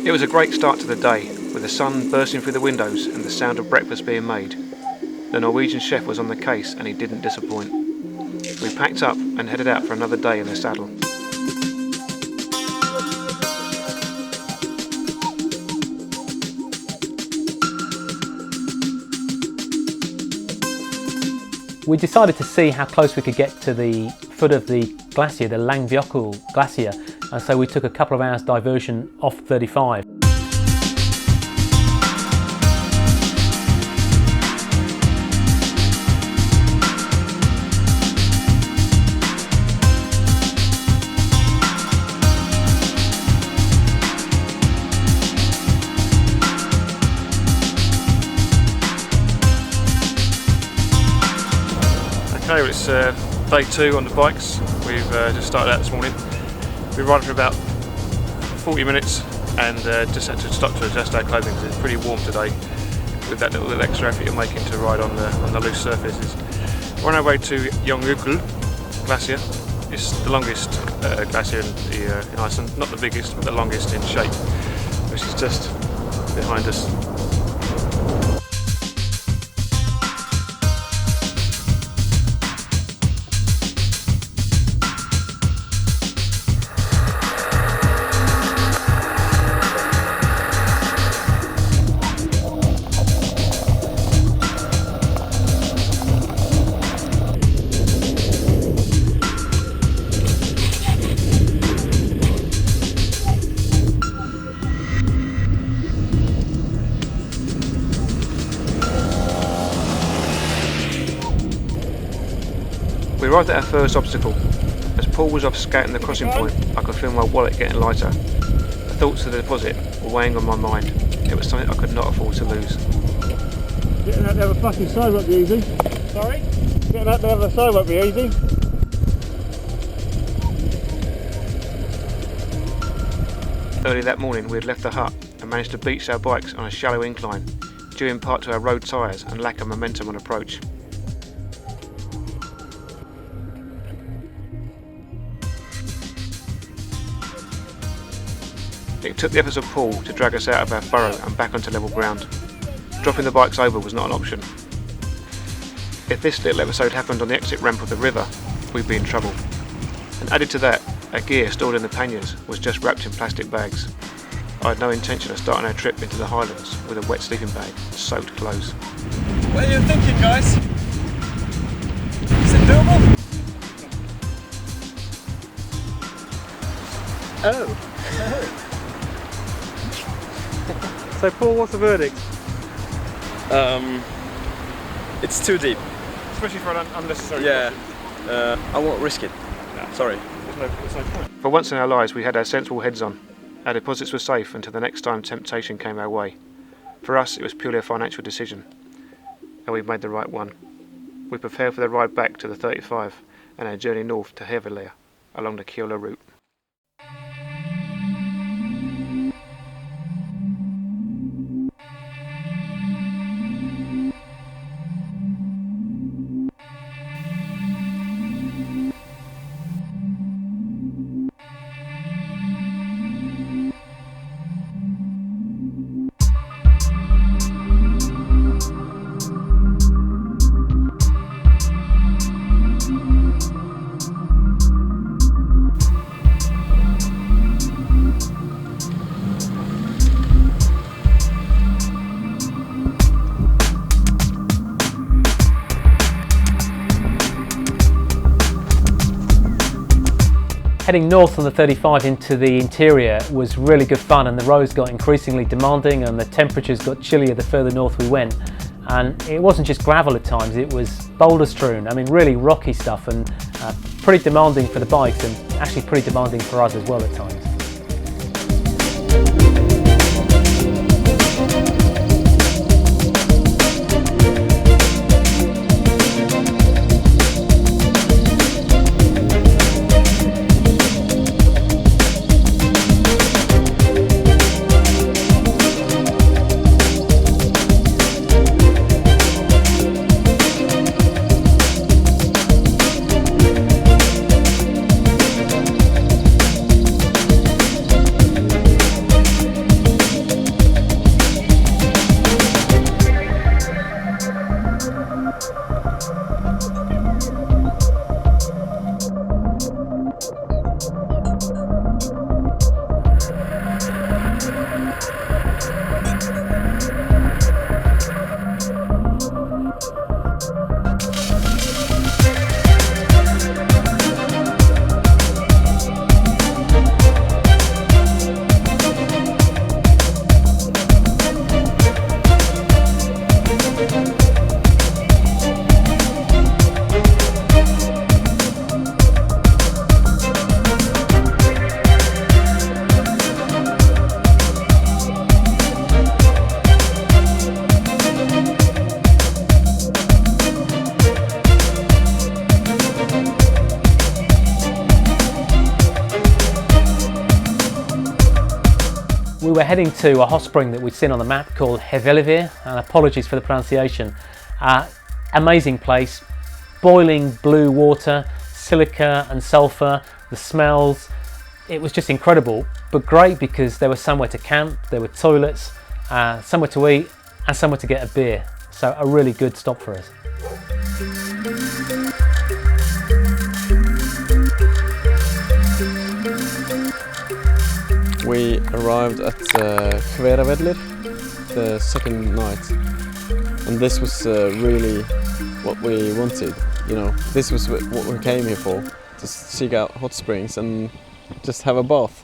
It was a great start to the day, with the sun bursting through the windows and the sound of breakfast being made. The Norwegian chef was on the case and he didn't disappoint. We packed up and headed out for another day in the saddle. We decided to see how close we could get to the foot of the glacier, the Langviokul glacier, and so we took a couple of hours diversion off 35. Okay, well, it's day 2 on the bikes. We've just started out this morning. We've been riding for about 40 minutes and just had to stop to adjust our clothing because it's pretty warm today with that little extra effort you're making to ride on the loose surfaces. We're on our way to Langviokul glacier. It's the longest glacier in Iceland, not the biggest but the longest in shape, which is just behind us. We arrived at our first obstacle. As Paul was off scouting the crossing point, I could feel my wallet getting lighter. The thoughts of the deposit were weighing on my mind. It was something I could not afford to lose. Getting out the other fucking side won't be easy. Sorry? Getting out the other side won't be easy. Early that morning we had left the hut and managed to beach our bikes on a shallow incline, due in part to our road tyres and lack of momentum on approach. It took the efforts of Paul to drag us out of our furrow and back onto level ground. Dropping the bikes over was not an option. If this little episode happened on the exit ramp of the river, we'd be in trouble. And added to that, our gear stored in the panniers was just wrapped in plastic bags. I had no intention of starting our trip into the Highlands with a wet sleeping bag and soaked clothes. What are you thinking, guys? Is it doable? Oh. So Paul, what's the verdict? It's too deep. Especially for an unnecessary Yeah, I won't risk it. No. Sorry. There's no point. For once in our lives we had our sensible heads on. Our deposits were safe until the next time temptation came our way. For us it was purely a financial decision, and we made the right one. We prepared for the ride back to the 35 and our journey north to Hervilea along the Kiola route. Heading north on the 35 into the interior was really good fun, and the roads got increasingly demanding and the temperatures got chillier the further north we went. And it wasn't just gravel at times, it was boulder strewn, I mean really rocky stuff, and pretty demanding for the bikes and actually pretty demanding for us as well at times. We were heading to a hot spring that we'd seen on the map called Hevelivir, and apologies for the pronunciation. Amazing place, boiling blue water, silica and sulphur, the smells. It was just incredible, but great because there was somewhere to camp, there were toilets, somewhere to eat and somewhere to get a beer. So a really good stop for us. We arrived at Hveravellir the second night, and this was really what we wanted. You know, this was what we came here for, to seek out hot springs and just have a bath.